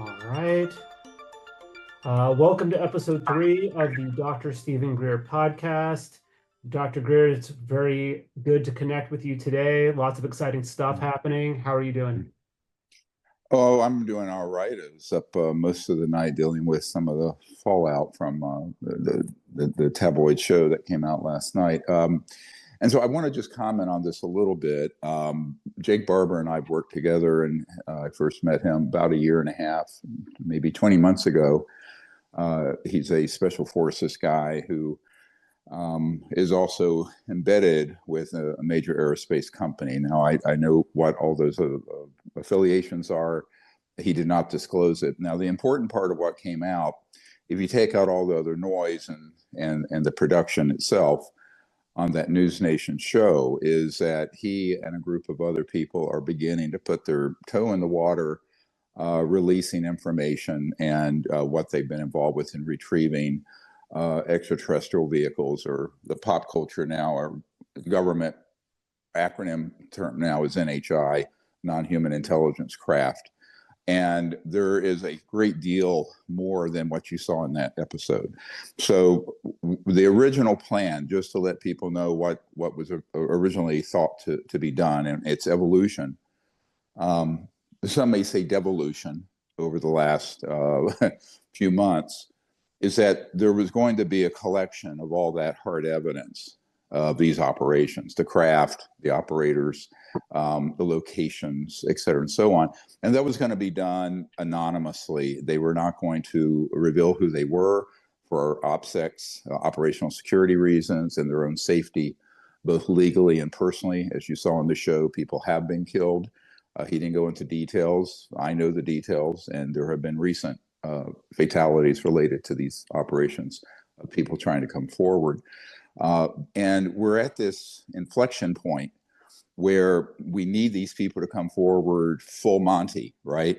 All right. Welcome to episode 3 of the Dr. Stephen Greer podcast. Dr. Greer, it's very good to connect with you today. Lots of exciting stuff happening. How are you doing? Oh, I'm doing all right. I was up most of the night dealing with some of the fallout from the tabloid show that came out last night. And so I want to just comment on this a little bit. Jake Barber and I've worked together, and I first met him about a year and a half, maybe 20 months ago. He's a special forces guy who is also embedded with a major aerospace company. Now, I know what all those affiliations are. He did not disclose it. Now, the important part of what came out, if you take out all the other noise and the production itself on that News Nation show, is that he and a group of other people are beginning to put their toe in the water, releasing information and what they've been involved with in retrieving extraterrestrial vehicles, or the pop culture now, or government acronym term now is NHI, non-human intelligence craft. And there is a great deal more than what you saw in that episode. So the original plan, just to let people know what was originally thought to be done, and its evolution, some may say devolution over the last few months, is that there was going to be a collection of all that hard evidence of these operations, the craft, the operators, the locations, et cetera, and so on. And that was going to be done anonymously. They were not going to reveal who they were for OPSEC, operational security reasons, and their own safety, both legally and personally. As you saw in the show, people have been killed. He didn't go into details. I know the details, and there have been recent fatalities related to these operations of people trying to come forward. And we're at this inflection point where we need these people to come forward full Monty, right?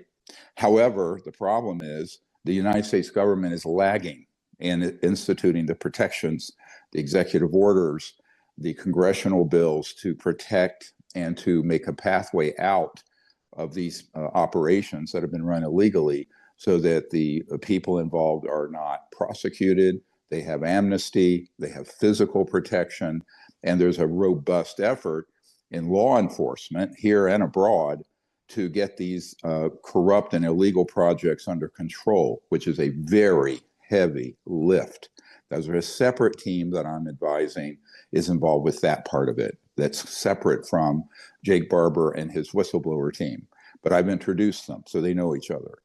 However, the problem is the United States government is lagging in instituting the protections, the executive orders, the congressional bills to protect and to make a pathway out of these operations that have been run illegally, so that the people involved are not prosecuted. They have amnesty, they have physical protection, and there's a robust effort in law enforcement here and abroad to get these corrupt and illegal projects under control, which is a very heavy lift. There's a separate team that I'm advising is involved with that part of it. That's separate from Jake Barber and his whistleblower team. But I've introduced them, so they know each other.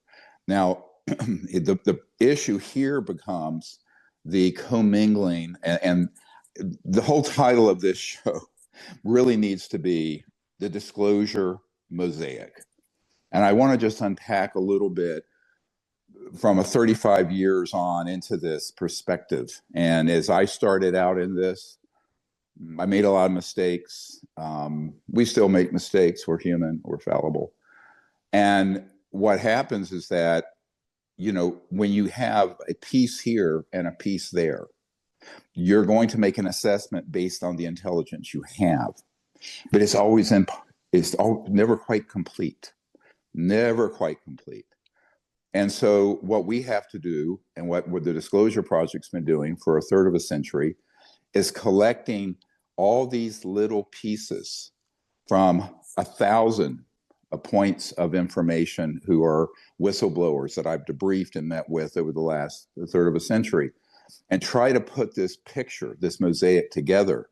Now, the issue here becomes the commingling, and the whole title of this show really needs to be the disclosure mosaic. And I want to just unpack a little bit from a 35 years on into this perspective. And as I started out in this, I made a lot of mistakes. We still make mistakes. We're human, we're fallible. And what happens is that, you know, when you have a piece here and a piece there, you're going to make an assessment based on the intelligence you have. But it's never quite complete. Never quite complete. And so what we have to do, and what the Disclosure Project's been doing for a third of a century, is collecting all these little pieces from 1,000 points of information who are whistleblowers that I've debriefed and met with over the last third of a century, and try to put this picture, this mosaic together.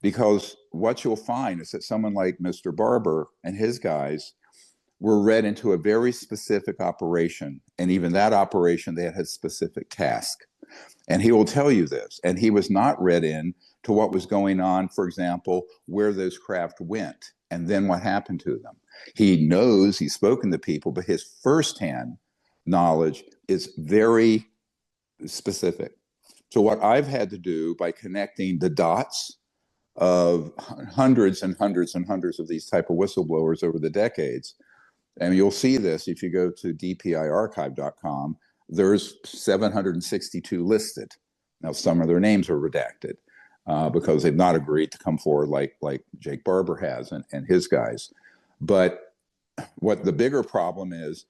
Because what you'll find is that someone like Mr. Barber and his guys were read into a very specific operation, and even that operation, they had a specific task. And he will tell you this, and he was not read in to what was going on, for example, where those craft went, and then what happened to them. He knows, he's spoken to people, but his firsthand knowledge is very specific. So what I've had to do by connecting the dots of hundreds and hundreds and hundreds of these type of whistleblowers over the decades, and you'll see this if you go to dpiarchive.com, there's 762 listed. Now, some of their names are redacted because they've not agreed to come forward like Jake Barber has and his guys. But what the bigger problem is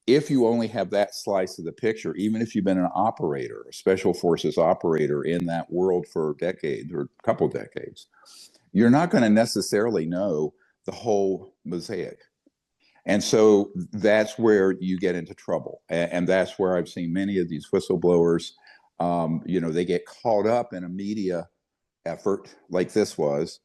if you only have that slice of the picture, even if you've been an operator, a special forces operator in that world for decades or a couple decades, you're not going to necessarily know the whole mosaic. And so that's where you get into trouble. And that's where I've seen many of these whistleblowers, they get caught up in a media effort like this was,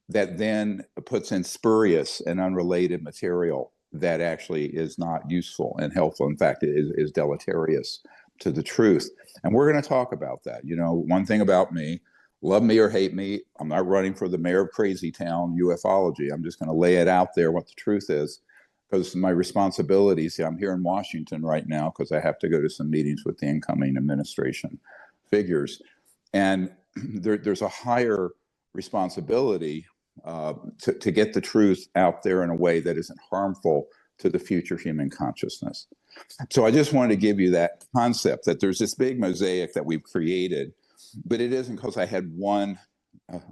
that then puts in spurious and unrelated material that actually is not useful and helpful. In fact, it is deleterious to the truth. And we're going to talk about that. One thing about me, love me or hate me, I'm not running for the mayor of Crazy Town, ufology. I'm just going to lay it out there what the truth is, because my responsibilities, I'm here in Washington right now because I have to go to some meetings with the incoming administration figures. And there's a higher responsibility to get the truth out there in a way that isn't harmful to the future human consciousness. So I just wanted to give you that concept that there's this big mosaic that we've created, but it isn't because I had one,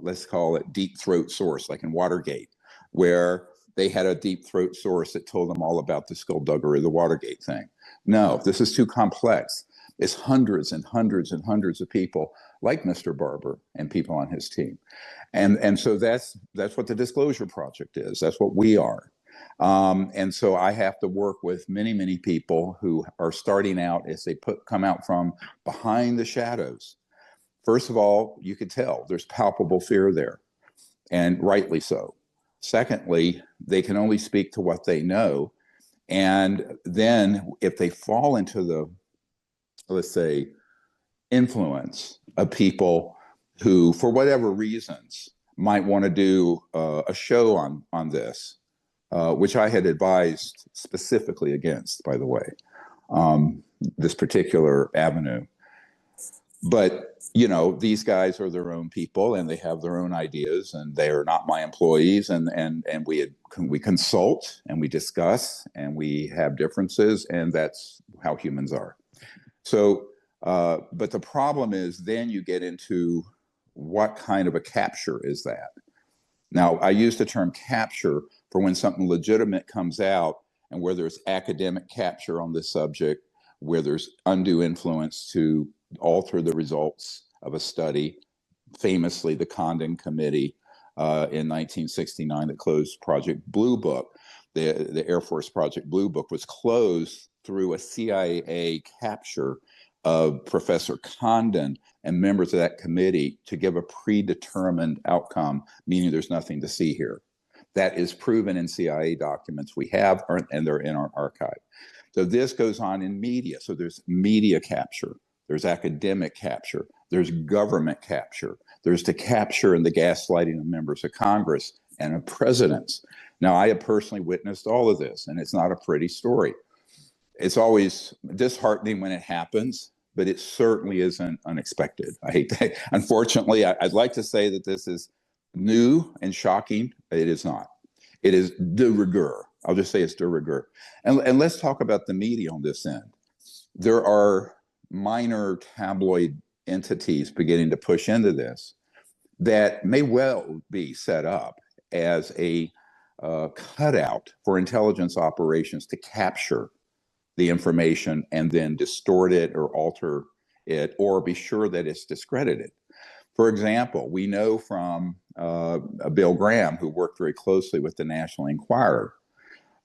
let's call it deep throat source, like in Watergate, where they had a deep throat source that told them all about the skullduggery, the Watergate thing. No, this is too complex. It's hundreds and hundreds and hundreds of people like Mr. Barber and people on his team. And so that's what the Disclosure Project is. That's what we are. And so I have to work with many, many people who are starting out as they come out from behind the shadows. First of all, you could tell there's palpable fear there, and rightly so. Secondly, they can only speak to what they know. And then if they fall into the, let's say, influence of people who, for whatever reasons, might want to do a show on this, which I had advised specifically against, by the way, this particular avenue. But, these guys are their own people and they have their own ideas, and they are not my employees. And we consult and we discuss and we have differences, and that's how humans are. So, but the problem is then you get into what kind of a capture is that? Now, I use the term capture for when something legitimate comes out and where there's academic capture on this subject, where there's undue influence to alter the results of a study. Famously, the Condon Committee in 1969 that closed Project Blue Book, the Air Force Project Blue Book, was closed through a CIA capture of Professor Condon and members of that committee to give a predetermined outcome, meaning there's nothing to see here. That is proven in CIA documents we have, and they're in our archive. So this goes on in media. So there's media capture, there's academic capture, there's government capture, there's the capture and the gaslighting of members of Congress and of presidents. Now, I have personally witnessed all of this, and it's not a pretty story. It's always disheartening when it happens, but it certainly isn't unexpected. I hate that. Unfortunately, I'd like to say that this is new and shocking. It is not. It is de rigueur. I'll just say it's de rigueur. And let's talk about the media on this end. There are minor tabloid entities beginning to push into this that may well be set up as a cutout for intelligence operations to capture the information and then distort it or alter it, or be sure that it's discredited. For example, we know from Bill Graham, who worked very closely with the National Enquirer,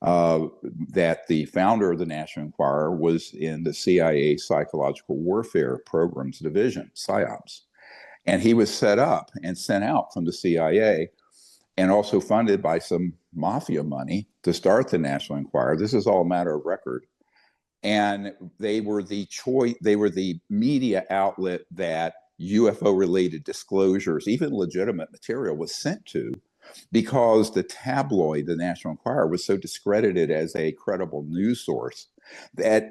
that the founder of the National Enquirer was in the CIA Psychological Warfare Programs Division, PSYOPs. And he was set up and sent out from the CIA and also funded by some mafia money to start the National Enquirer. This is all a matter of record. And they were the media outlet that UFO-related disclosures, even legitimate material, was sent to, because the tabloid, the National Enquirer, was so discredited as a credible news source that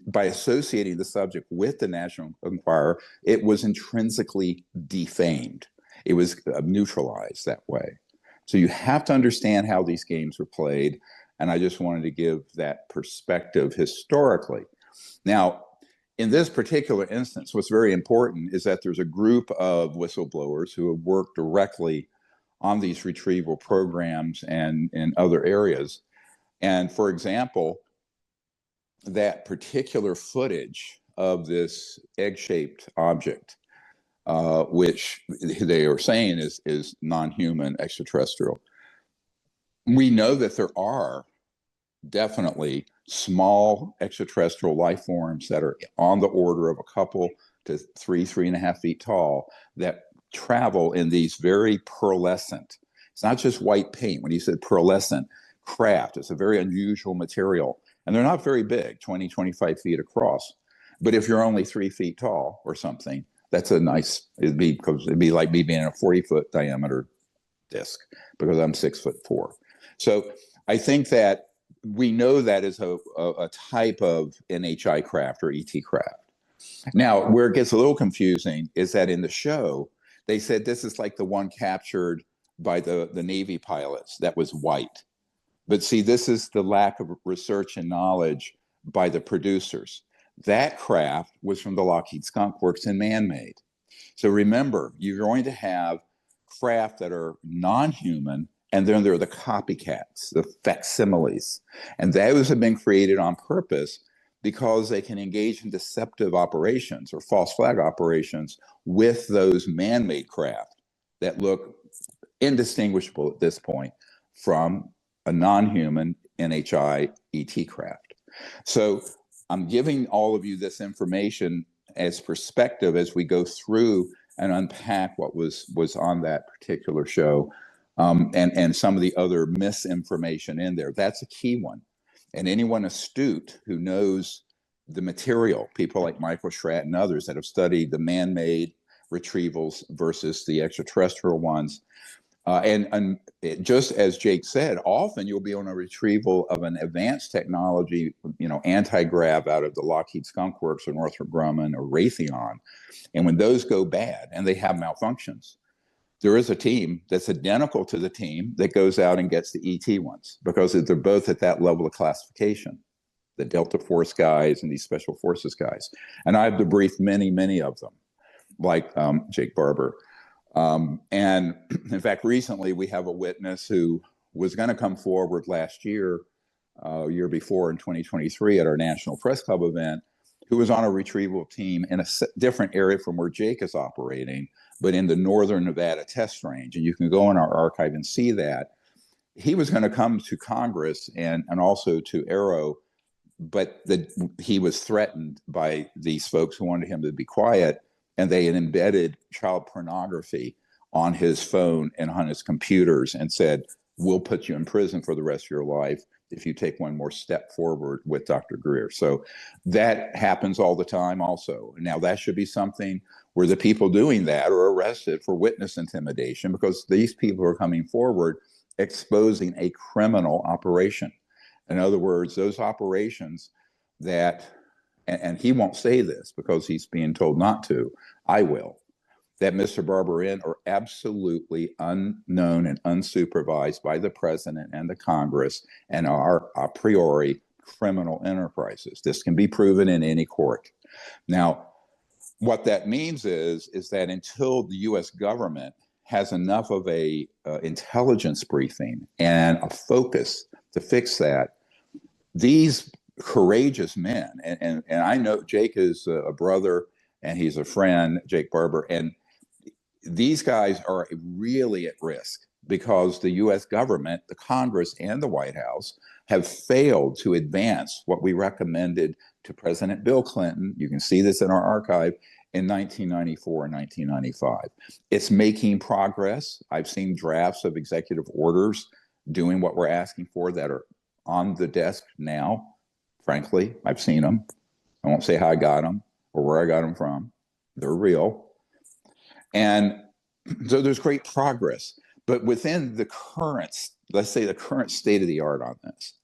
by associating the subject with the National Enquirer, it was intrinsically defamed. It was neutralized that way. So you have to understand how these games were played. And I just wanted to give that perspective historically. Now, in this particular instance, what's very important is that there's a group of whistleblowers who have worked directly on these retrieval programs and in other areas. And for example, that particular footage of this egg-shaped object, which they are saying is non-human extraterrestrial. We know that there are definitely small extraterrestrial life forms that are on the order of a couple to 3.5 feet tall that travel in these very pearlescent, it's not just white paint. When you said pearlescent craft, it's a very unusual material. And they're not very big, 20, 25 feet across. But if you're only 3 feet tall or something, that's a nice, it'd be like me being in a 40-foot diameter disc because I'm 6'4". So I think that we know that is a type of NHI craft or ET craft. Now, where it gets a little confusing is that in the show, they said this is like the one captured by the Navy pilots that was white. But see, this is the lack of research and knowledge by the producers. That craft was from the Lockheed Skunk Works and man-made. So remember, you're going to have craft that are non-human, and then there are the copycats, the facsimiles. And those have been created on purpose because they can engage in deceptive operations or false flag operations with those man-made craft that look indistinguishable at this point from a non-human NHI ET craft. So I'm giving all of you this information as perspective as we go through and unpack what was on that particular show, and some of the other misinformation in there. That's a key one. And anyone astute who knows the material, people like Michael Schratt and others that have studied the man-made retrievals versus the extraterrestrial ones, and just as Jake said, often you'll be on a retrieval of an advanced technology, anti-grav out of the Lockheed Skunk Works or Northrop Grumman or Raytheon. And when those go bad and they have malfunctions, there is a team that's identical to the team that goes out and gets the ET ones because they're both at that level of classification, the Delta Force guys and these Special Forces guys. And I've debriefed many, many of them, like Jake Barber. And in fact, recently we have a witness who was going to come forward last year, year before in 2023 at our National Press Club event, who was on a retrieval team in a different area from where Jake is operating, but in the Northern Nevada test range. And you can go in our archive and see that. He was going to come to Congress and also to Aero, but he was threatened by these folks who wanted him to be quiet. And they had embedded child pornography on his phone and on his computers and said, we'll put you in prison for the rest of your life if you take one more step forward with Dr. Greer. So that happens all the time also. Now that should be something where the people doing that are arrested for witness intimidation because these people are coming forward exposing a criminal operation. In other words, those operations that, and he won't say this because he's being told not to, I will, that Mr. Barber in are absolutely unknown and unsupervised by the president and the Congress and are a priori criminal enterprises. This can be proven in any court. Now, what that means is that until the U.S. government has enough of a intelligence briefing and a focus to fix that, these courageous men, and I know Jake is a brother and he's a friend, Jake Barber, and these guys are really at risk because the U.S. government, the Congress, and the White House have failed to advance what we recommended to President Bill Clinton. You can see this in our archive in 1994 and 1995. It's making progress. I've seen drafts of executive orders doing what we're asking for that are on the desk now. Frankly, I've seen them. I won't say how I got them or where I got them from. They're real. And so there's great progress. But within the current, let's say the current state of the art on this,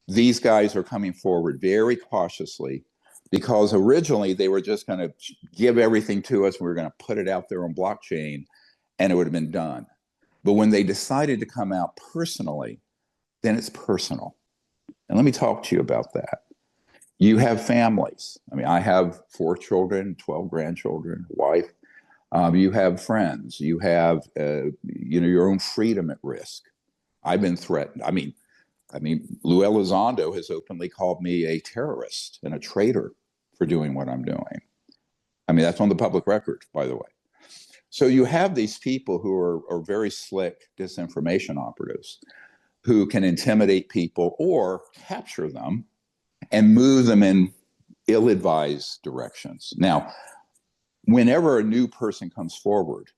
these guys are coming forward very cautiously because originally they were just going to give everything to us. We were going to put it out there on blockchain and it would have been done. But when they decided to come out personally, then it's personal. And let me talk to you about that. You have families. I mean, I have 4 children, 12 grandchildren, wife. You have friends. You have, your own freedom at risk. I've been threatened. I mean, I mean, Lou Elizondo has openly called me a terrorist and a traitor for doing what I'm doing. I mean, that's on the public record, by the way. So you have these people who are very slick disinformation operatives who can intimidate people or capture them and move them in ill-advised directions. Now, whenever a new person comes forward,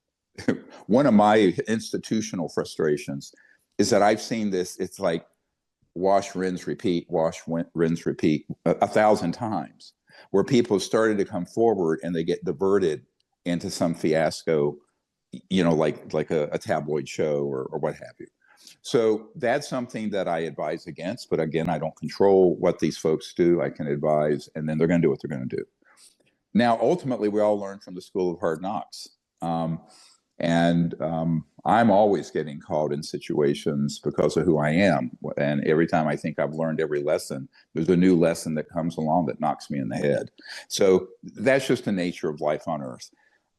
one of my institutional frustrations is that I've seen this, it's like wash, rinse, repeat, wash, rinse, repeat 1,000 times, where people started to come forward and they get diverted into some fiasco, you know, like a tabloid show or what have you. So that's something that I advise against. But again, I don't control what these folks do. I can advise, and then they're going to do what they're going to do. Now, ultimately, we all learn from the school of hard knocks. I'm always getting caught in situations because of who I am. And every time I think I've learned every lesson, there's a new lesson that comes along that knocks me in the head. So that's just the nature of life on Earth.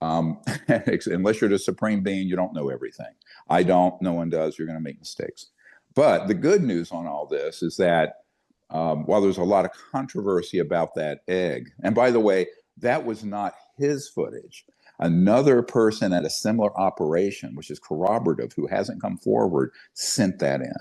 Unless you're the supreme being, you don't know everything. I don't, no one does. You're going to make mistakes. But the good news on all this is that while there's a lot of controversy about that egg, and by the way, that was not his footage. Another person at a similar operation, which is corroborative, who hasn't come forward, sent that in.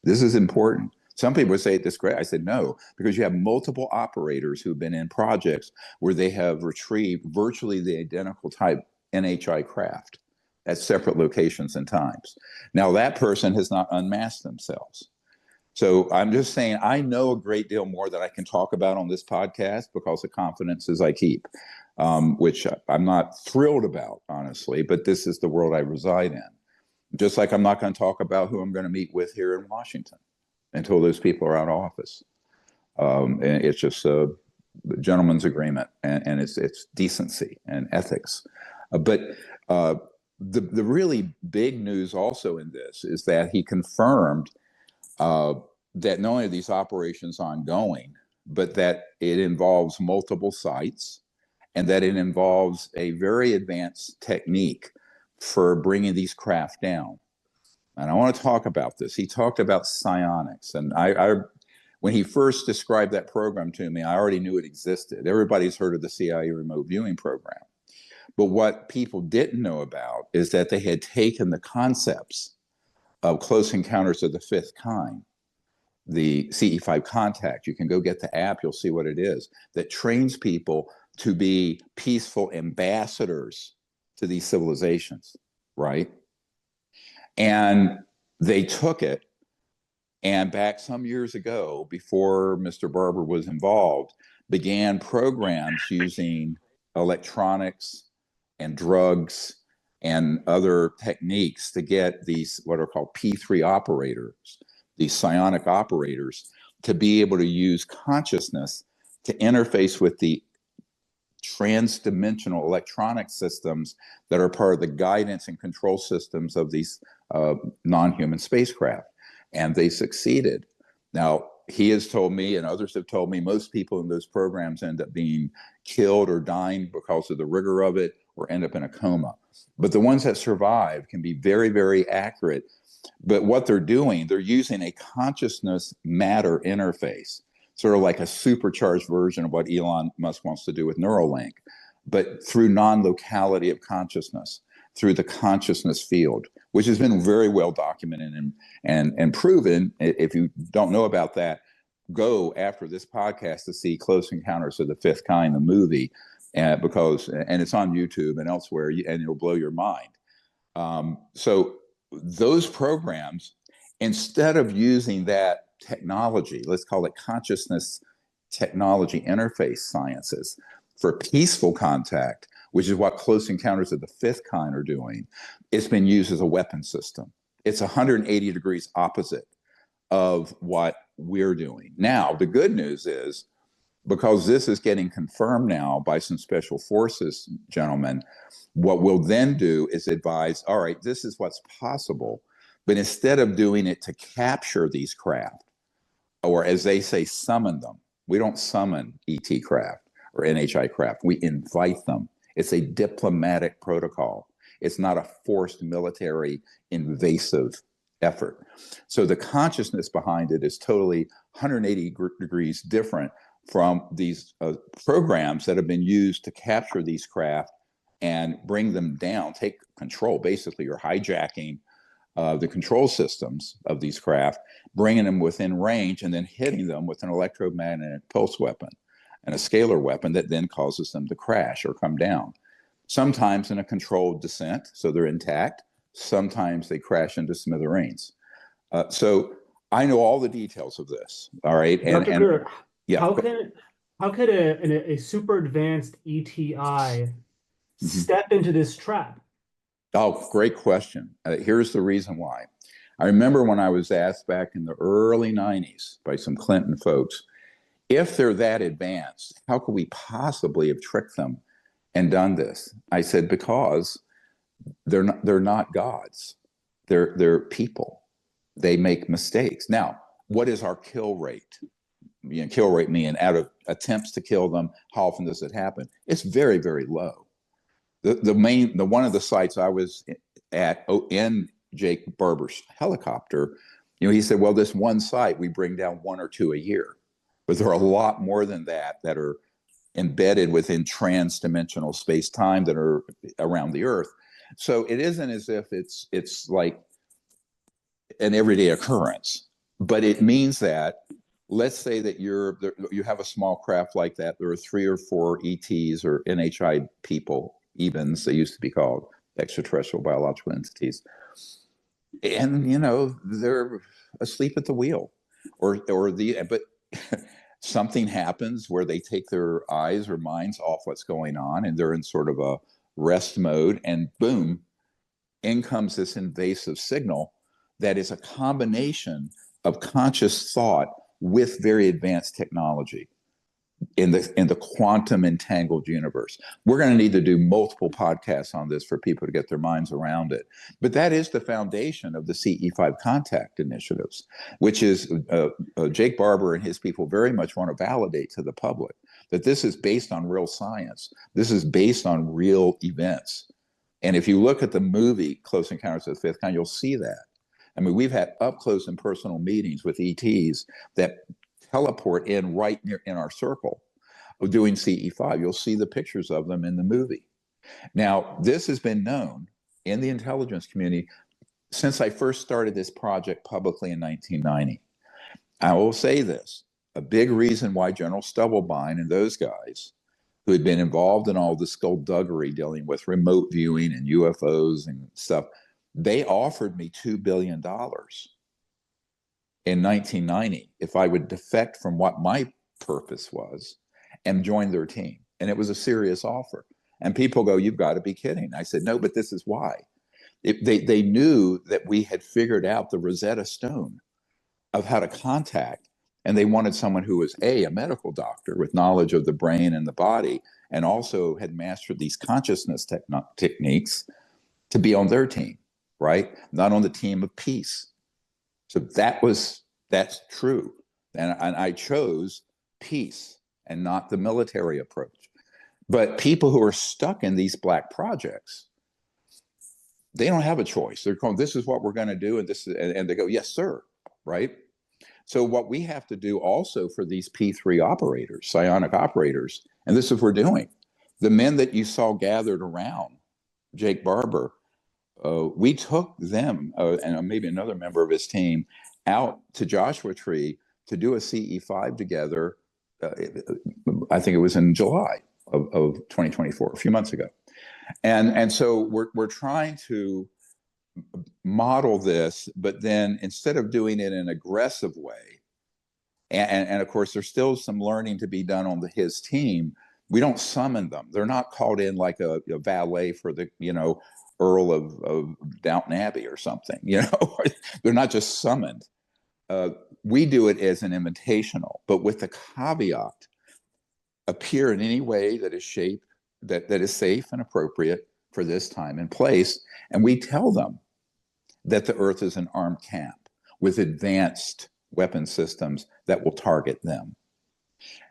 This is important. Some people would say this great. I said no, because you have multiple operators who've been in projects where they have retrieved virtually the identical type NHI craft at separate locations and times. Now that person has not unmasked themselves. So I'm just saying, I know a great deal more that I can talk about on this podcast because of confidences I keep, which I'm not thrilled about, honestly, but this is the world I reside in. Just like I'm not going to talk about who I'm going to meet with here in Washington until those people are out of office. And it's just a gentleman's agreement, and it's decency and ethics. But the really big news also in this is that he confirmed that not only are these operations ongoing, but that it involves multiple sites and that it involves a very advanced technique for bringing these craft down. And I want to talk about this. He talked about psionics, and when he first described that program to me, I already knew it existed. Everybody's heard of the CIA remote viewing program. But what people didn't know about is that they had taken the concepts of close encounters of the fifth kind, the CE5 contact. You can go get the app, you'll see what it is, that trains people to be peaceful ambassadors to these civilizations, right? And they took it, and back some years ago, before Mr. Barber was involved, began programs using electronics and drugs and other techniques to get these what are called P3 operators, these psionic operators, to be able to use consciousness to interface with the trans-dimensional electronic systems that are part of the guidance and control systems of these non-human spacecraft. And they succeeded. Now, he has told me, and others have told me, most people in those programs end up being killed or dying because of the rigor of it, or end up in a coma. But the ones that survive can be very, very accurate. But what they're doing, they're using a consciousness matter interface, sort of like a supercharged version of what Elon Musk wants to do with Neuralink, but through non-locality of consciousness, through the consciousness field, which has been very well documented and proven. If you don't know about that, go after this podcast to see Close Encounters of the Fifth Kind, the movie, and it's on YouTube and elsewhere, and it'll blow your mind. So those programs, instead of using that technology, let's call it consciousness technology interface sciences, for peaceful contact, which is what Close Encounters of the Fifth Kind are doing, it's been used as a weapon system. It's 180 degrees opposite of what we're doing. Now, the good news is, because this is getting confirmed now by some special forces gentlemen, what we'll then do is advise, all right, this is what's possible, but instead of doing it to capture these craft, or as they say, summon them, we don't summon ET craft or NHI craft, we invite them. It's a diplomatic protocol. It's not a forced military invasive effort. So the consciousness behind it is totally 180 degrees different from these programs that have been used to capture these craft and bring them down, take control. Basically, you're hijacking the control systems of these craft, bringing them within range, and then hitting them with an electromagnetic pulse weapon and a scalar weapon that then causes them to crash or come down. Sometimes in a controlled descent, so they're intact. Sometimes they crash into smithereens. So I know all the details of this. All right, Dr. Greer, yeah. how could a super advanced ETI step into this trap? Oh, great question. Here's the reason why. I remember when I was asked back in the early 90s by some Clinton folks, if they're that advanced, how could we possibly have tricked them and done this? I said, because they're not gods. They're people. They make mistakes. Now, what is our kill rate? Kill rate meaning out of attempts to kill them, how often does it happen? It's very, very low. The one of the sites I was at in Jake Barber's helicopter, he said, well, this one site, we bring down 1 or 2 a year. But there are a lot more than that are embedded within trans-dimensional space-time that are around the Earth. So it isn't as if it's like an everyday occurrence, but it means that, let's say that you have a small craft like that. There are 3 or 4 ETs or NHI people, EBINs, they used to be called, extraterrestrial biological entities, and they're asleep at the wheel, but something happens where they take their eyes or minds off what's going on, and they're in sort of a rest mode, and boom, in comes this invasive signal that is a combination of conscious thought with very advanced technology in the quantum entangled universe. We're going to need to do multiple podcasts on this for people to get their minds around it. But that is the foundation of the CE5 contact initiatives, which is Jake Barber and his people very much want to validate to the public that this is based on real science. This is based on real events. And if you look at the movie Close Encounters of the Fifth Kind, you'll see that. I mean, we've had up close and personal meetings with ETs that teleport in right near in our circle of doing CE5. You'll see the pictures of them in the movie. Now, this has been known in the intelligence community since I first started this project publicly in 1990. I will say this, a big reason why General Stubblebine and those guys who had been involved in all the skullduggery dealing with remote viewing and UFOs and stuff, they offered me $2 billion in 1990 if I would defect from what my purpose was and join their team. And it was a serious offer. And people go, you've got to be kidding. I said, no, but this is why. They knew that we had figured out the Rosetta Stone of how to contact. And they wanted someone who was a medical doctor with knowledge of the brain and the body, and also had mastered these consciousness techniques to be on their team, right? Not on the team of peace. So that's true. And I chose peace and not the military approach. But people who are stuck in these black projects, they don't have a choice. They're going, this is what we're going to do. And they go, yes, sir. Right. So what we have to do also for these P3 operators, psionic operators, and this is what we're doing. The men that you saw gathered around Jake Barber, we took them and maybe another member of his team out to Joshua Tree to do a CE5 together. I think it was in July of 2024, a few months ago. And so we're trying to model this, but then instead of doing it in an aggressive way, and of course, there's still some learning to be done on his team. We don't summon them. They're not called in like a valet for the, Earl of Downton Abbey or something, They're not just summoned. We do it as an invitational, but with the caveat, appear in any way that is that is safe and appropriate for this time and place. And we tell them that the Earth is an armed camp with advanced weapon systems that will target them.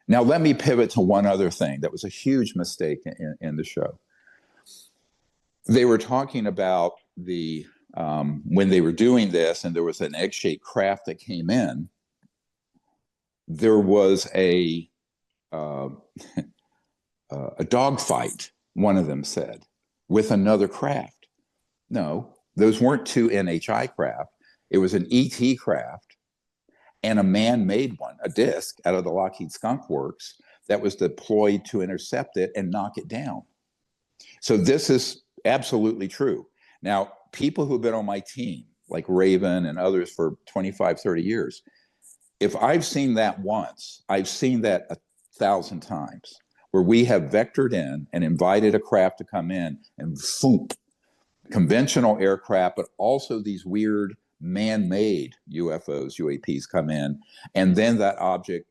Now, let me pivot to one other thing that was a huge mistake in the show. They were talking about the when they were doing this, and there was an egg-shaped craft that came in, there was a dogfight, one of them said, with another craft. No, those weren't two NHI craft. It was an ET craft and a man-made one, a disc out of the Lockheed Skunk Works that was deployed to intercept it and knock it down. So this is absolutely true. Now, people who've been on my team, like Raven and others for 25, 30 years, if I've seen that once, I've seen that 1,000 times, where we have vectored in and invited a craft to come in and foop, conventional aircraft, but also these weird man-made UFOs, UAPs come in, and then that object,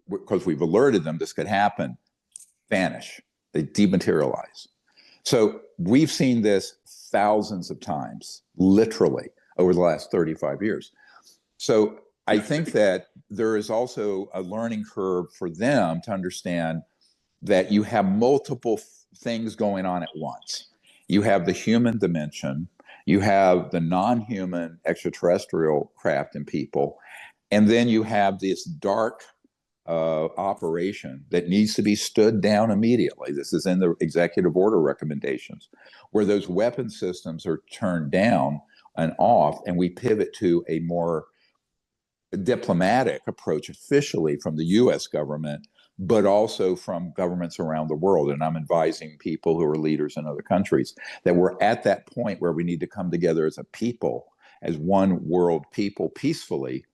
because we've alerted them this could happen, vanish. They dematerialize. So we've seen this thousands of times, literally, over the last 35 years. So I think that there is also a learning curve for them to understand that you have multiple things going on at once. You have the human dimension, you have the non-human extraterrestrial craft and people, and then you have this dark operation that needs to be stood down immediately. This is in the executive order recommendations, where those weapon systems are turned down and off, and we pivot to a more diplomatic approach officially from the US government, but also from governments around the world. And I'm advising people who are leaders in other countries that we're at that point where we need to come together as a people, as one world people, peacefully,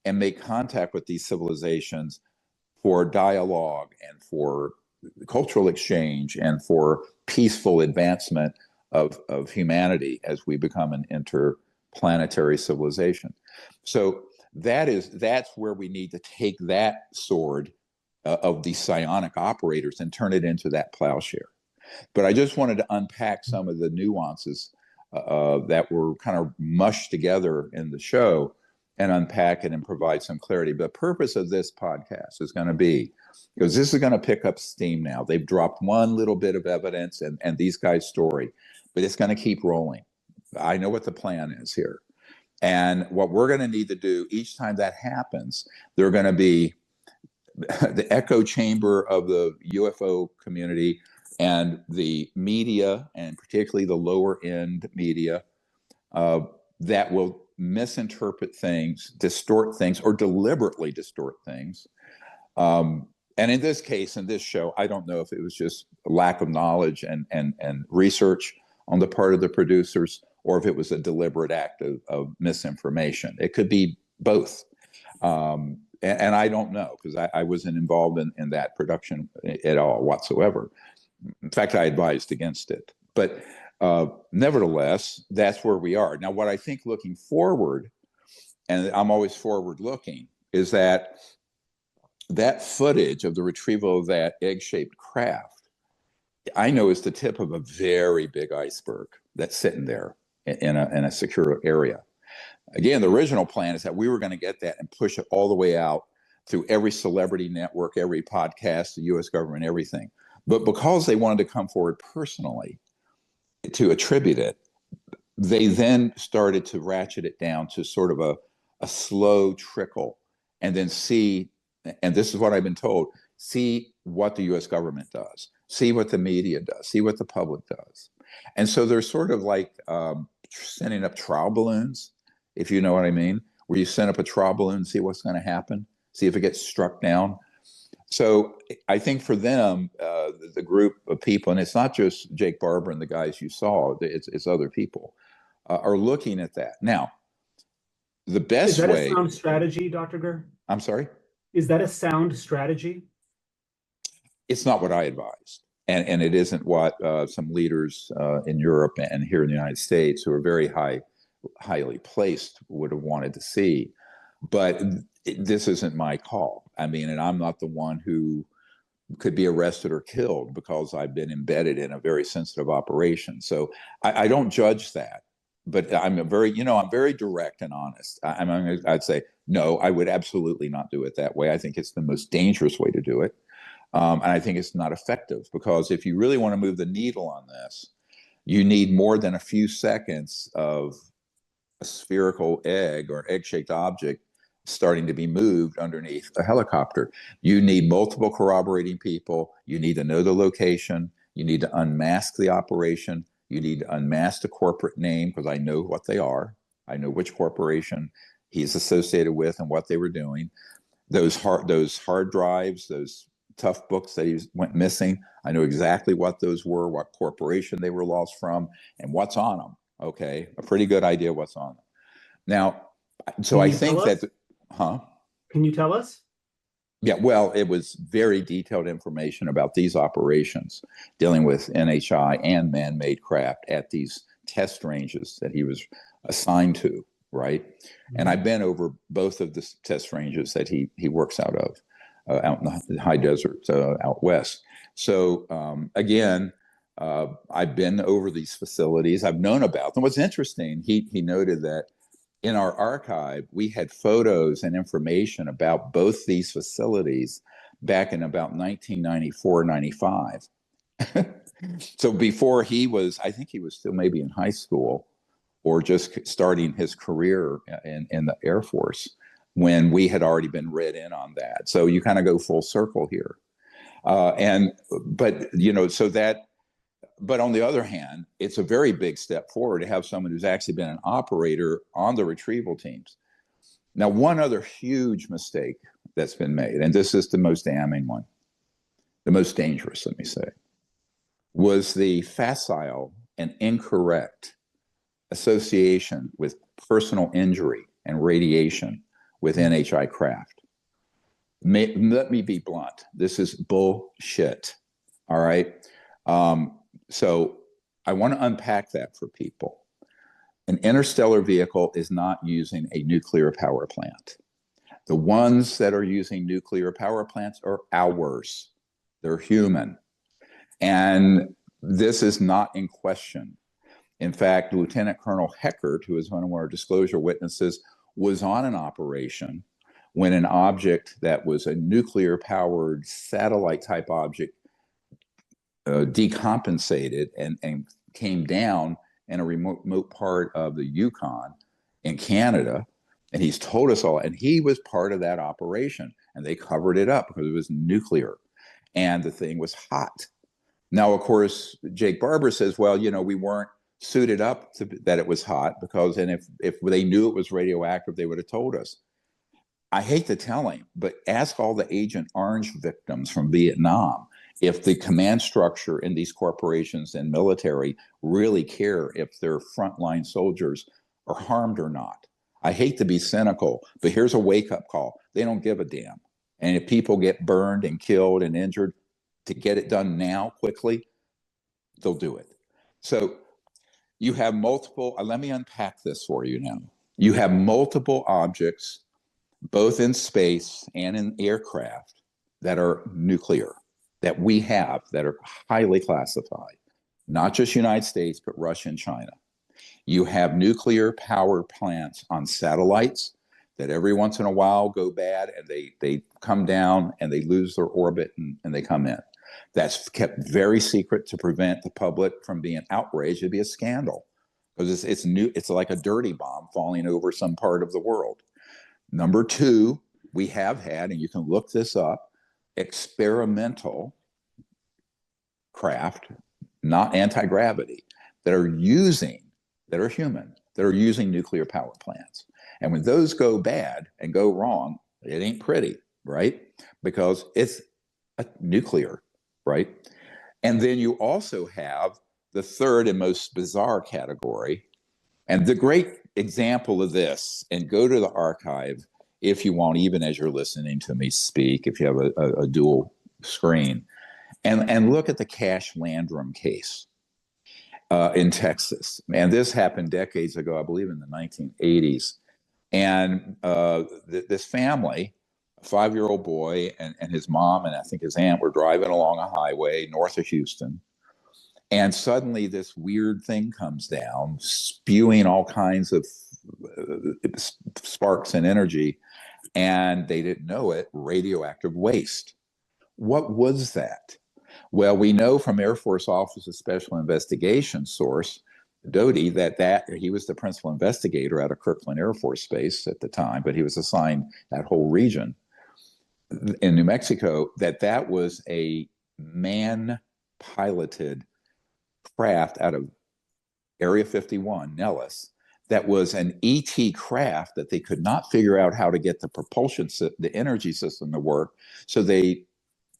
and make contact with these civilizations for dialogue and for cultural exchange and for peaceful advancement of humanity as we become an interplanetary civilization. So that's where we need to take that sword of the psionic operators and turn it into that plowshare. But I just wanted to unpack some of the nuances that were kind of mushed together in the show and unpack it and provide some clarity. But the purpose of this podcast is going to be, because this is going to pick up steam now. They've dropped one little bit of evidence and these guys' story, but it's going to keep rolling. I know what the plan is here. And what we're going to need to do each time that happens, they're going to be the echo chamber of the UFO community and the media, and particularly the lower end media, that will misinterpret things, distort things, or deliberately distort things. And in this case, in this show, I don't know if it was just a lack of knowledge and research on the part of the producers, or if it was a deliberate act of misinformation. It could be both. And I don't know, because I wasn't involved in that production at all whatsoever. In fact, I advised against it. But nevertheless, that's where we are. Now, what I think looking forward, and I'm always forward looking, is that footage of the retrieval of that egg-shaped craft, I know is the tip of a very big iceberg that's sitting there in a secure area. Again, the original plan is that we were going to get that and push it all the way out through every celebrity network, every podcast, the U.S. government, everything. But because they wanted to come forward personally to attribute it, they then started to ratchet it down to sort of a slow trickle, and then see, and this is what I've been told, see what the U.S. government does, see what the media does, see what the public does. And so they're sort of like sending up trial balloons, if you know what I mean, where you send up a trial balloon, see what's going to happen, see if it gets struck down. So I think for them, the group of people, and it's not just Jake Barber and the guys you saw, it's other people, are looking at that. Now, the best way— Is that a sound strategy, Dr. Greer? I'm sorry? Is that a sound strategy? It's not what I advised. And it isn't what some leaders in Europe and here in the United States, who are very highly placed, would have wanted to see. But this isn't my call. I mean, and I'm not the one who could be arrested or killed because I've been embedded in a very sensitive operation. So I don't judge that. But I'm very direct and honest. I'd say, no, I would absolutely not do it that way. I think it's the most dangerous way to do it. And I think it's not effective, because if you really want to move the needle on this, you need more than a few seconds of a spherical egg or egg-shaped object starting to be moved underneath a helicopter. You need multiple corroborating people. You need to know the location. You need to unmask the operation. You need to unmask the corporate name, because I know what they are. I know which corporation he's associated with and what they were doing. Those hard drives, those tough books that he went missing, I know exactly what those were, what corporation they were lost from, and what's on them. Okay, a pretty good idea what's on them. Now, so Can I you tell think that, us? huh? Can you tell us? Yeah, well, it was very detailed information about these operations dealing with NHI and man-made craft at these test ranges that he was assigned to, right? And I've been over both of the test ranges that he works out of, out in the high desert out west. So again, I've been over these facilities. I've known about them. What's interesting, he noted that in our archive, we had photos and information about both these facilities back in about 1994, 95. So before he was, I think he was still maybe in high school or just starting his career in the Air Force when we had already been read in on that. So you kind of go full circle here. But, you know, so that, but on the other hand, it's a very big step forward to have someone who's actually been an operator on the retrieval teams. Now, one other huge mistake that's been made, and this is the most damning one, the most dangerous, let me say, was the facile and incorrect association with personal injury and radiation with NHI craft. Let me be blunt. This is bullshit. All right. So I want to unpack that for people. An interstellar vehicle is not using a nuclear power plant. The ones that are using nuclear power plants are ours. They're human. And this is not in question. In fact, Lieutenant Colonel Heckert, who is one of our disclosure witnesses, was on an operation when an object that was a nuclear powered satellite type object decompensated and came down in a remote part of the Yukon in Canada. And he's told us all, and he was part of that operation, and they covered it up because it was nuclear and the thing was hot. Now, of course, Jake Barber says, well, you know, we weren't suited up to that it was hot because, and if they knew it was radioactive, they would have told us. I hate to tell him, but ask all the Agent Orange victims from Vietnam if the command structure in these corporations and military really care if their frontline soldiers are harmed or not. I hate to be cynical, but here's a wake-up call. They don't give a damn. And if people get burned and killed and injured, to get it done now quickly, they'll do it. So you have multiple, let me unpack this for you now. You have multiple objects, both in space and in aircraft, that are nuclear, that we have, that are highly classified, not just United States, but Russia and China. You have nuclear power plants on satellites that every once in a while go bad and they come down and they lose their orbit and they come in. That's kept very secret to prevent the public from being outraged. It'd be a scandal because it's new. It's like a dirty bomb falling over some part of the world. Number two, we have had, and you can look this up, experimental craft, not anti-gravity, that are human, that are using nuclear power plants. And when those go bad and go wrong, it ain't pretty, right? Because it's nuclear, right? And then you also have the third and most bizarre category. And the great example of this, and go to the archive if you want, even as you're listening to me speak, if you have a dual screen, and look at the Cash Landrum case in Texas. And this happened decades ago, I believe in the 1980s. And this family, a 5-year-old boy and his mom and I think his aunt were driving along a highway north of Houston. And suddenly this weird thing comes down, spewing all kinds of sparks and energy. And they didn't know it, radioactive waste. What was that? Well, we know from Air Force Office of Special Investigations source Doty that he was the principal investigator out of Kirkland Air Force Base at the time, but he was assigned that whole region in New Mexico, that was a man-piloted craft out of Area 51, Nellis, that was an ET craft that they could not figure out how to get the propulsion, the energy system to work. So they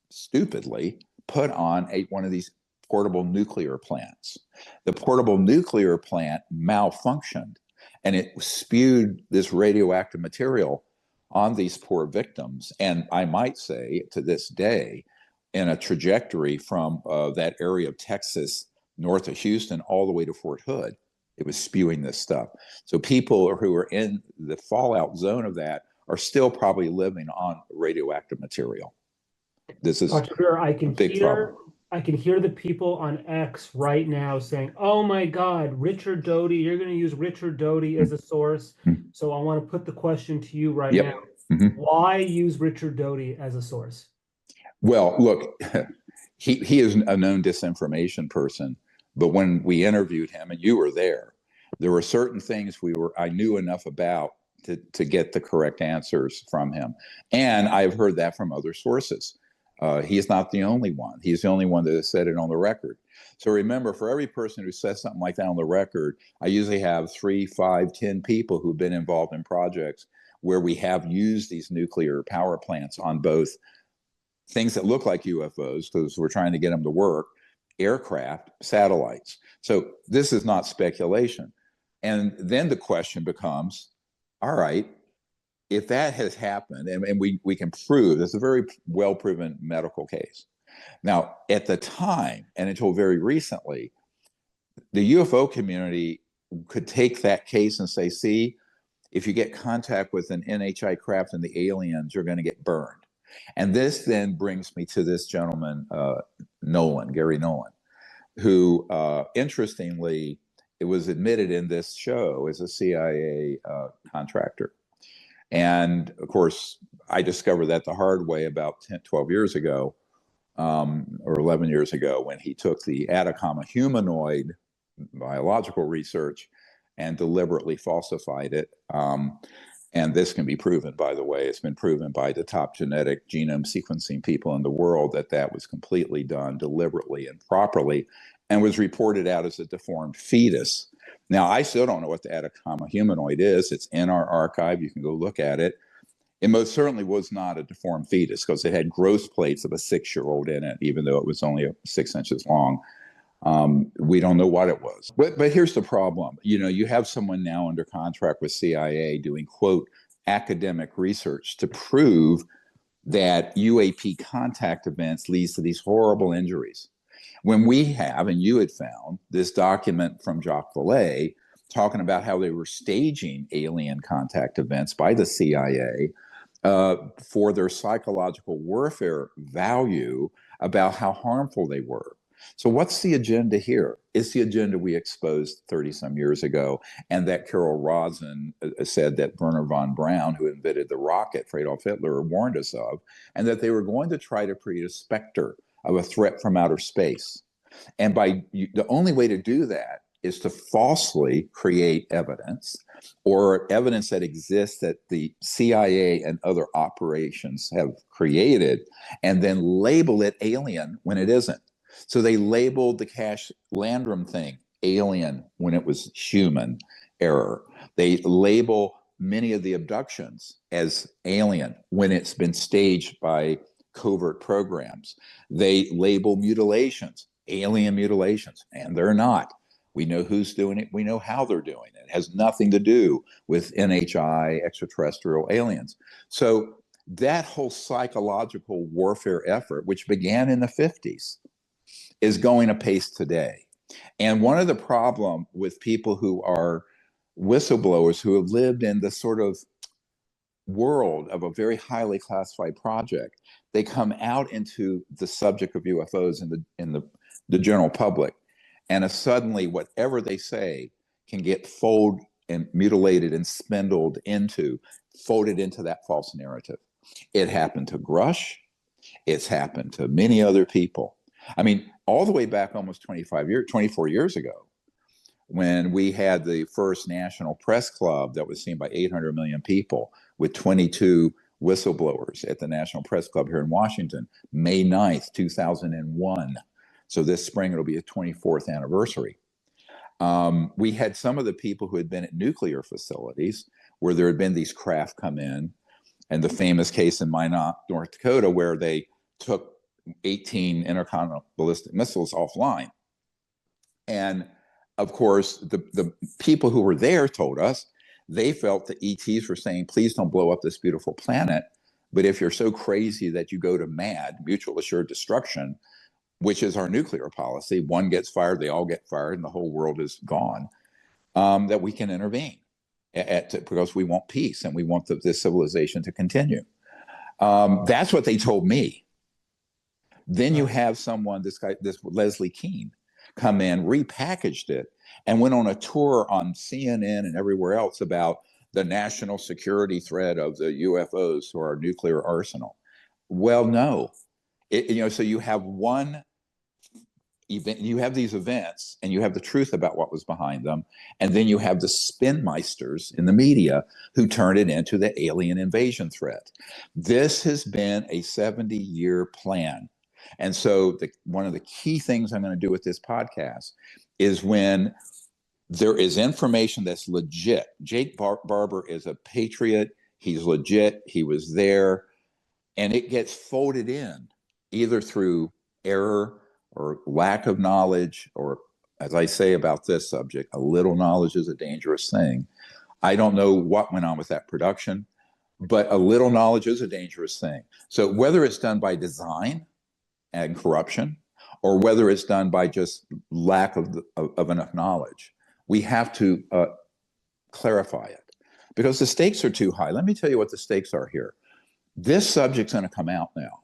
stupidly put on one of these portable nuclear plants. The portable nuclear plant malfunctioned and it spewed this radioactive material on these poor victims. And I might say to this day, in a trajectory from that area of Texas north of Houston all the way to Fort Hood, it was spewing this stuff. So people who are in the fallout zone of that are still probably living on radioactive material. This is Dr. Greer, a big problem. I can hear the people on X right now saying, "Oh my God, Richard Doty, you're going to use Richard Doty as a source." So I want to put the question to you right now. Why use Richard Doty as a source? Well, look, he is a known disinformation person, but when we interviewed him, and you were there were certain things I knew enough about to get the correct answers from him. And I've heard that from other sources. He's not the only one. He's the only one that has said it on the record. So remember, for every person who says something like that on the record, I usually have 3, 5, 10 people who've been involved in projects where we have used these nuclear power plants on both things that look like UFOs, because we're trying to get them to work, aircraft, satellites. So this is not speculation. And then the question becomes, all right, if that has happened, and we can prove, it's a very well-proven medical case. Now, at the time, and until very recently, the UFO community could take that case and say, see, if you get contact with an NHI craft and the aliens, you're going to get burned. And this then brings me to this gentleman, Gary Nolan, who, interestingly, it was admitted in this show as a CIA contractor. And of course, I discovered that the hard way about 10, 12 years ago, or 11 years ago, when he took the Atacama humanoid biological research and deliberately falsified it. And this can be proven, by the way. It's been proven by the top genetic genome sequencing people in the world that was completely done deliberately and properly, and was reported out as a deformed fetus. Now, I still don't know what the Atacama humanoid is. It's in our archive. You can go look at it. It most certainly was not a deformed fetus, because it had growth plates of a 6-year-old in it, even though it was only 6 inches long. We don't know what it was. But here's the problem. You have someone now under contract with CIA doing, quote, academic research to prove that UAP contact events leads to these horrible injuries. When we have, and you had found, this document from Jacques Vallée talking about how they were staging alien contact events by the CIA for their psychological warfare value about how harmful they were. So what's the agenda here? It's the agenda we exposed 30-some years ago, and that Carol Rosin said that Werner von Braun, who invented the rocket for Adolf Hitler, warned us of, and that they were going to try to create a specter of a threat from outer space. And the only way to do that is to falsely create evidence, or evidence that exists that the CIA and other operations have created, and then label it alien when it isn't. So they labeled the Cash Landrum thing alien when it was human error. They label many of the abductions as alien when it's been staged by covert programs. They label mutilations alien mutilations, and they're not. We know who's doing it. We know how they're doing it. It has nothing to do with NHI, extraterrestrial aliens. So that whole psychological warfare effort, which began in the 50s, is going apace today. And one of the problems with people who are whistleblowers, who have lived in the sort of world of a very highly classified project, they come out into the subject of UFOs in the general public, and suddenly whatever they say can get folded and mutilated and folded into that false narrative. It happened to Grush. It's happened to many other people. I mean, all the way back almost 24 years ago, when we had the first national press club that was seen by 800 million people with 22 whistleblowers at the National Press Club here in Washington, May 9th, 2001. So this spring, it'll be a 24th anniversary. We had some of the people who had been at nuclear facilities where there had been these craft come in, and the famous case in Minot, North Dakota, where they took 18 intercontinental ballistic missiles offline. And of course, the people who were there told us they felt the ETs were saying, please don't blow up this beautiful planet. But if you're so crazy that you go to MAD, mutual assured destruction, which is our nuclear policy, one gets fired, they all get fired, and the whole world is gone, that we can intervene because we want peace and we want this civilization to continue. That's what they told me. Then you have someone, this Leslie Keene, come in, repackaged it, and went on a tour on CNN and everywhere else about the national security threat of the UFOs to our nuclear arsenal. Well, no. So you have one event, you have these events, and you have the truth about what was behind them, and then you have the spinmeisters in the media who turn it into the alien invasion threat. This has been a 70-year plan. And so one of the key things I'm going to do with this podcast is when there is information that's legit. Jake Barber is a patriot. He's legit. He was there. And it gets folded in either through error or lack of knowledge, or, as I say about this subject, a little knowledge is a dangerous thing. I don't know what went on with that production, but a little knowledge is a dangerous thing. So whether it's done by design and corruption, or whether it's done by just lack of enough knowledge, we have to clarify it, because the stakes are too high. Let me tell you what the stakes are here. This subject's going to come out now.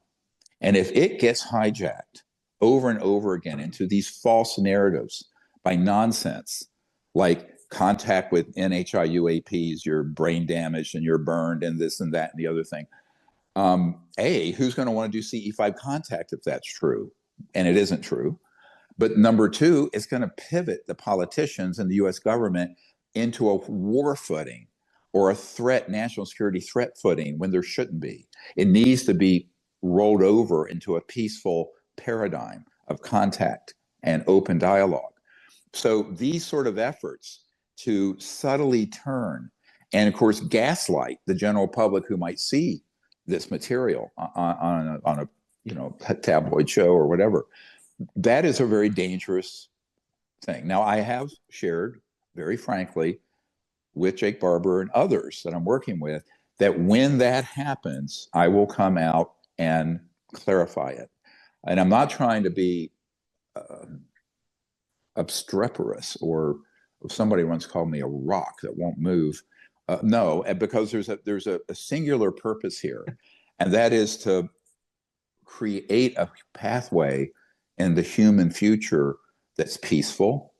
And if it gets hijacked over and over again into these false narratives by nonsense, like contact with NHI UAPs, you're brain damaged and you're burned and this and that and the other thing, who's going to want to do CE5 contact if that's true? And it isn't true. But number two, it's going to pivot the politicians and the US government into a war footing or a threat, national security threat footing, when there shouldn't be. It needs to be rolled over into a peaceful paradigm of contact and open dialogue. So these sort of efforts to subtly turn and, of course, gaslight the general public who might see this material on a tabloid show or whatever, that is a very dangerous thing. Now, I have shared very frankly with Jake Barber and others that I'm working with that when that happens, I will come out and clarify it. And I'm not trying to be obstreperous, or somebody once called me a rock that won't move. No, because there's a singular purpose here, and that is to create a pathway in the human future that's peaceful,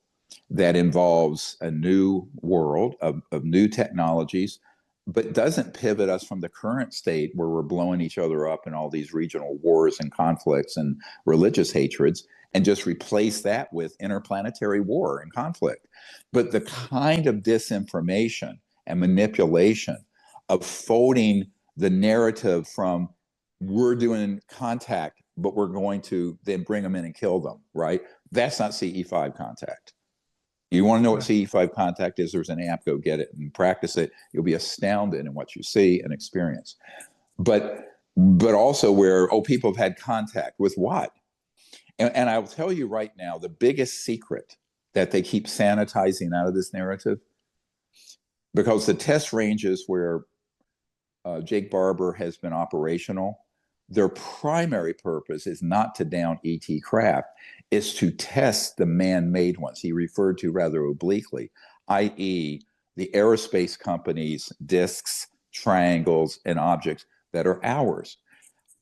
that involves a new world of new technologies, but doesn't pivot us from the current state where we're blowing each other up in all these regional wars and conflicts and religious hatreds, and just replace that with interplanetary war and conflict. But the kind of disinformation and manipulation of folding the narrative from we're doing contact, but we're going to then bring them in and kill them, right? That's not CE5 contact. You want to know what CE5 contact is? There's an app, go get it and practice it. You'll be astounded in what you see and experience. But also where, people have had contact with what? And I will tell you right now, the biggest secret that they keep sanitizing out of this narrative, because the test ranges where Jake Barber has been operational, their primary purpose is not to down ET craft, it's to test the man-made ones. He referred to rather obliquely, i.e. the aerospace companies' discs, triangles, and objects that are ours.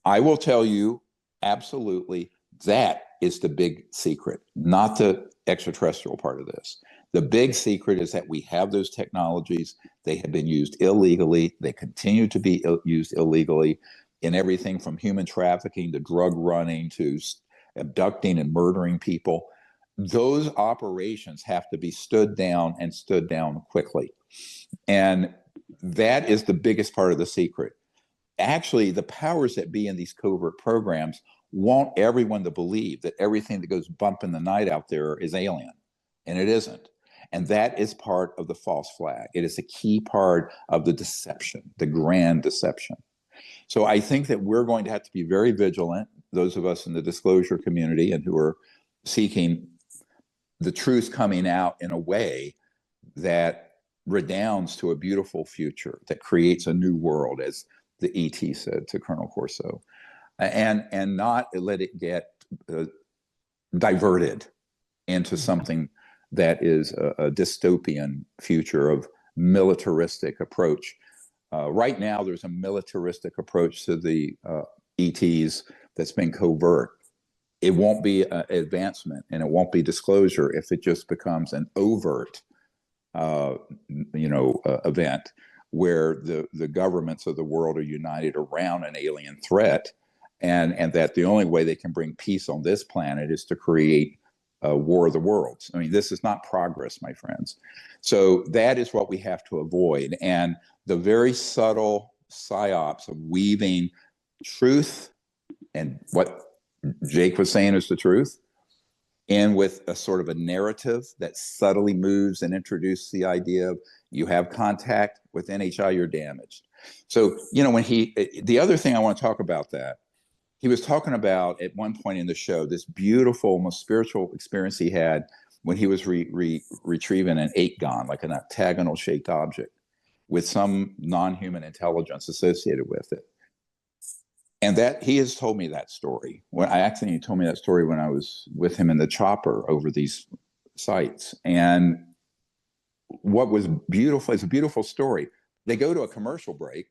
I will tell you absolutely that is the big secret, not the extraterrestrial part of this. The big secret is that we have those technologies. They have been used illegally. They continue to be used illegally in everything from human trafficking to drug running to abducting and murdering people. those operations have to be stood down and stood down quickly. And that is the biggest part of the secret. Actually, the powers that be in these covert programs want everyone to believe that everything that goes bump in the night out there is alien, and it isn't. And that is part of the false flag. It is a key part of the deception, the grand deception. So I think that we're going to have to be very vigilant, those of us in the disclosure community and who are seeking the truth coming out in a way that redounds to a beautiful future, that creates a new world, as the ET said to Colonel Corso, and not let it get diverted into something that is a dystopian future of militaristic approach. Right now, there's a militaristic approach to the ETs that's been covert. It won't be advancement and it won't be disclosure if it just becomes an overt, event where the governments of the world are united around an alien threat, and that the only way they can bring peace on this planet is to create a war of the worlds. I mean, this is not progress, my friends. So that is what we have to avoid. And the very subtle psyops of weaving truth and what Jake was saying is the truth, and with a sort of a narrative that subtly moves and introduces the idea of you have contact with NHI, you're damaged. So, when the other thing I want to talk about that, he was talking about at one point in the show, this beautiful, almost spiritual experience he had when he was retrieving an 8-gon, like an octagonal shaped object with some non-human intelligence associated with it. And that he has told me that story. He told me that story when I was with him in the chopper over these sites. And what was beautiful, it's a beautiful story. They go to a commercial break,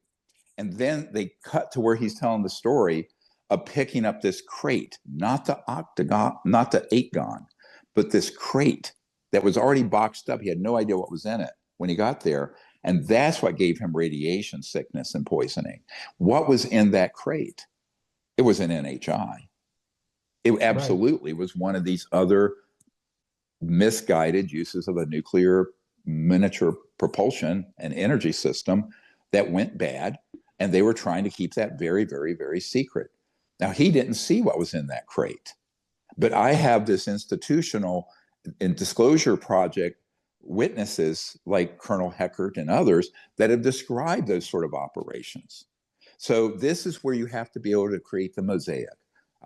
and then they cut to where he's telling the story of picking up this crate, not the octagon, not the 8-gon, but this crate that was already boxed up. He had no idea what was in it when he got there. And that's what gave him radiation sickness and poisoning. What was in that crate? It was an NHI. It absolutely was one of these other misguided uses of a nuclear miniature propulsion and energy system that went bad. And they were trying to keep that very, very, very secret. Now, he didn't see what was in that crate. But I have this institutional and disclosure project witnesses like Colonel Heckert and others that have described those sort of operations. So this is where you have to be able to create the mosaic.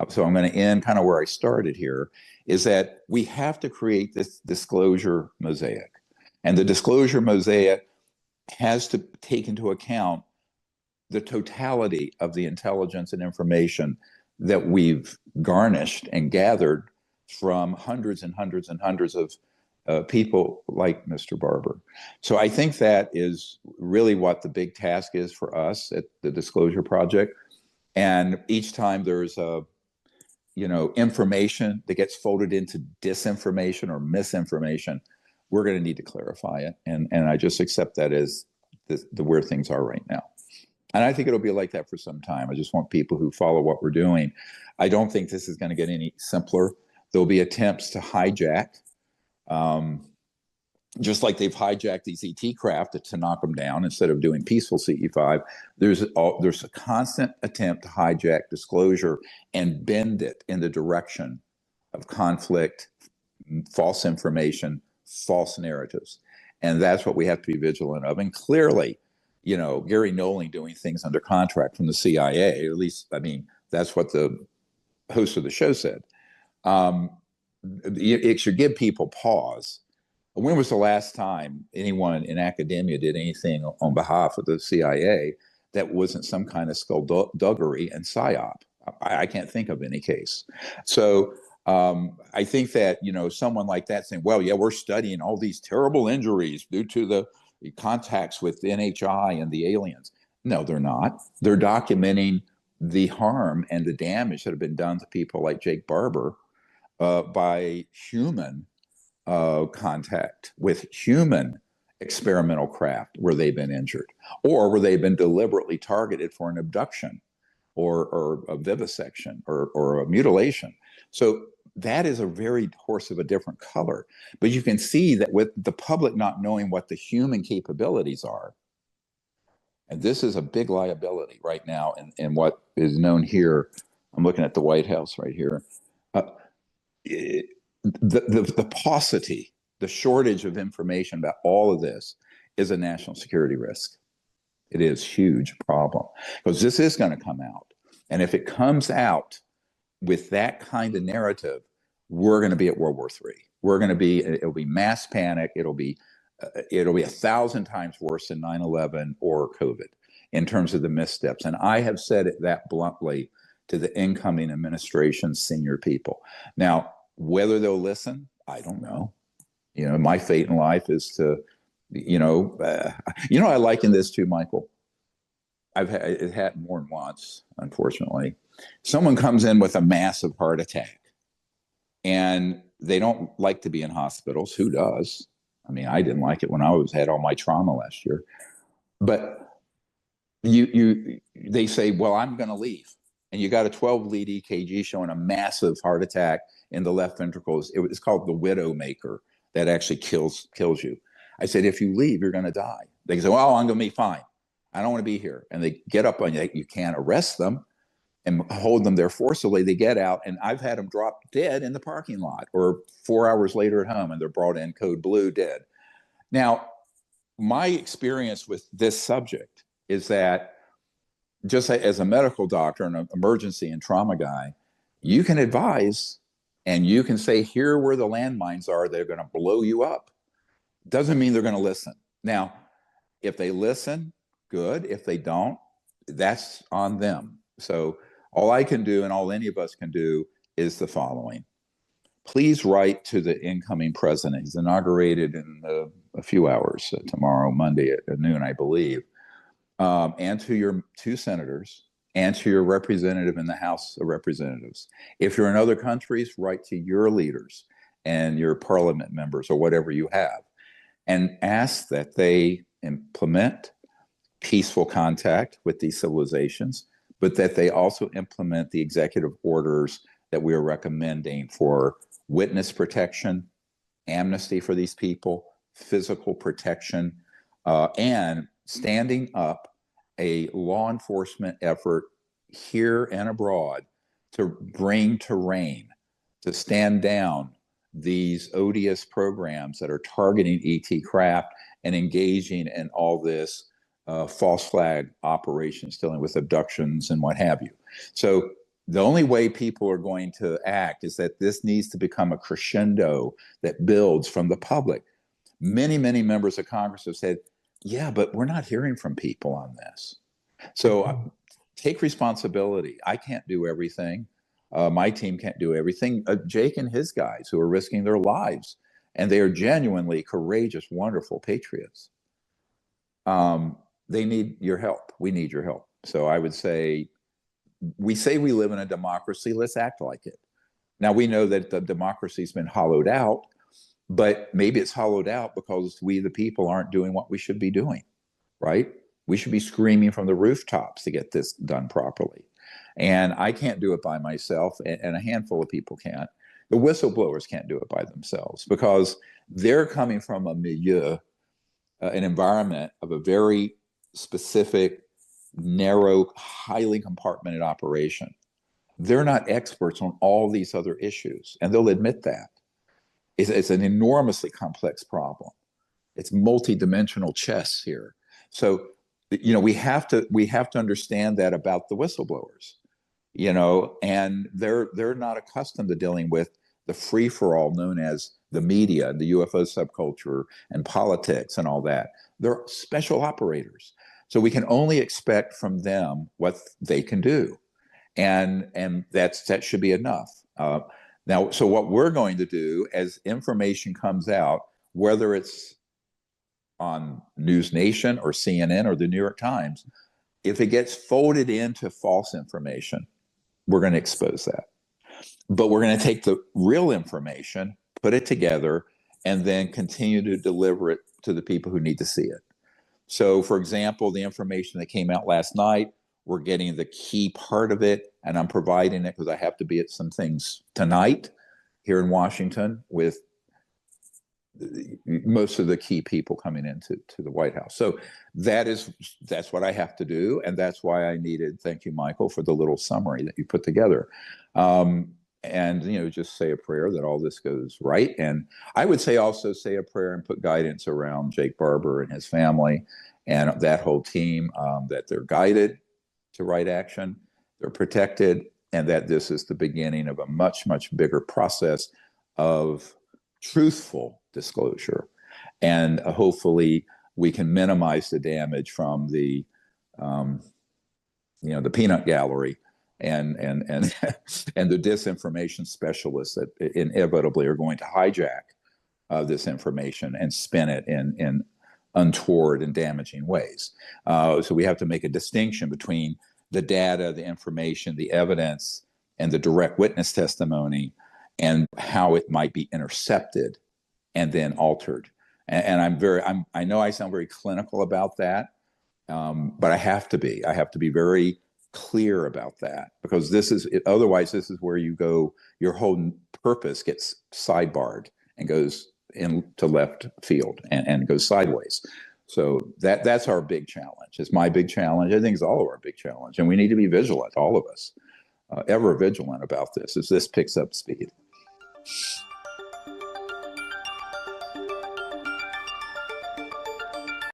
So I'm going to end kind of where I started here, is that we have to create this disclosure mosaic. And the disclosure mosaic has to take into account the totality of the intelligence and information that we've garnished and gathered from hundreds and hundreds and hundreds of people like Mr. Barber. So I think that is really what the big task is for us at the Disclosure Project. And each time there's information that gets folded into disinformation or misinformation, we're going to need to clarify it. And I just accept that as the where things are right now. And I think it'll be like that for some time. I just want people who follow what we're doing. I don't think this is going to get any simpler. There'll be attempts to hijack, just like they've hijacked these ET craft to knock them down instead of doing peaceful CE5. There's a constant attempt to hijack disclosure and bend it in the direction of conflict, false information, false narratives. And that's what we have to be vigilant of. And clearly, Gary Nolan doing things under contract from the CIA, at least, that's what the host of the show said. It should give people pause. When was the last time anyone in academia did anything on behalf of the CIA that wasn't some kind of skullduggery and psyop? I can't think of any case. So I think that, someone like that saying, well, yeah, we're studying all these terrible injuries due to the contacts with NHI and the aliens. No, they're not. They're documenting the harm and the damage that have been done to people like Jake Barber by human contact with human experimental craft where they've been injured or where they've been deliberately targeted for an abduction or a vivisection or a mutilation. So that is a very horse of a different color. But you can see that with the public not knowing what the human capabilities are, and this is a big liability right now in what is known here. I'm looking at the White House right here. Uh, the paucity, the shortage of information about all of this is a national security risk. It is a huge problem because this is going to come out. And if it comes out with that kind of narrative, we're going to be at World War III. It'll be mass panic. It'll be 1,000 times worse than 9/11 or COVID in terms of the missteps. And I have said it that bluntly to the incoming administration's senior people. Now, whether they'll listen, I don't know. My fate in life is to, I liken this to, Michael. It had more than once, unfortunately. Someone comes in with a massive heart attack and they don't like to be in hospitals. Who does? I mean, I didn't like it when I had all my trauma last year. But they say, well, I'm going to leave. And you got a 12 lead EKG showing a massive heart attack in the left ventricles. It's called the widow maker that actually kills you. I said, if you leave, you're going to die. They say, well, I'm going to be fine. I don't want to be here. And they get up on you. You can't arrest them and hold them there forcibly. They get out, and I've had them drop dead in the parking lot or 4 hours later at home, and they're brought in code blue dead. Now, my experience with this subject is that just as a medical doctor and an emergency and trauma guy, you can advise and you can say, here where the landmines are, they're going to blow you up. Doesn't mean they're going to listen. Now, if they listen, good. If they don't, that's on them. So all I can do and all any of us can do is the following. Please write to the incoming president. He's inaugurated in a few hours, tomorrow, Monday at noon, I believe, and to your 2 senators and to your representative in the House of Representatives. If you're in other countries, write to your leaders and your parliament members or whatever you have, and ask that they implement peaceful contact with these civilizations, but that they also implement the executive orders that we are recommending for witness protection, amnesty for these people, physical protection, and standing up a law enforcement effort here and abroad to bring to rein, to stand down these odious programs that are targeting ET craft and engaging in all this false flag operations dealing with abductions and what have you. So the only way people are going to act is that this needs to become a crescendo that builds from the public. Many, many members of Congress have said, yeah, but we're not hearing from people on this. So take responsibility. I can't do everything. My team can't do everything. Jake and his guys who are risking their lives, and they are genuinely courageous, wonderful patriots. They need your help. We need your help. So I would say we live in a democracy. Let's act like it. Now, we know that the democracy's been hollowed out, but maybe it's hollowed out because we, the people, aren't doing what we should be doing, right? We should be screaming from the rooftops to get this done properly. And I can't do it by myself, and a handful of people can't. The whistleblowers can't do it by themselves because they're coming from a milieu, an environment of a very specific, narrow, highly compartmented operation. They're not experts on all these other issues, and they'll admit that. It's an enormously complex problem. It's multidimensional chess here. So, we have to understand that about the whistleblowers, and they're not accustomed to dealing with the free-for-all known as the media, the UFO subculture, and politics and all that. They're special operators. So we can only expect from them what they can do. And that should be enough. Now, so what we're going to do as information comes out, whether it's on News Nation or CNN or the New York Times, if it gets folded into false information, we're going to expose that. But we're going to take the real information, put it together, and then continue to deliver it to the people who need to see it. So, for example, the information that came out last night, we're getting the key part of it, and I'm providing it because I have to be at some things tonight. here in Washington with most of the key people coming into the White House. So that's what I have to do, and that's why I needed. Thank you, Michael, for the little summary that you put together. And just say a prayer that all this goes right. And I would say also say a prayer and put guidance around Jake Barber and his family and that whole team, that they're guided to right action, they're protected, and that this is the beginning of a much, much bigger process of truthful disclosure. And hopefully we can minimize the damage from the peanut gallery and the disinformation specialists that inevitably are going to hijack this information and spin it in untoward and damaging ways. So we have to make a distinction between the data, the information, the evidence, and the direct witness testimony, and how it might be intercepted and then altered. And I know I sound very clinical about that, but I have to be very clear about that, because otherwise this is where your whole purpose gets sidebarred and goes into left field and goes sideways. So that's our big challenge. It's my big challenge. I think it's all of our big challenge, and we need to be vigilant, all of us, ever vigilant about this as this picks up speed.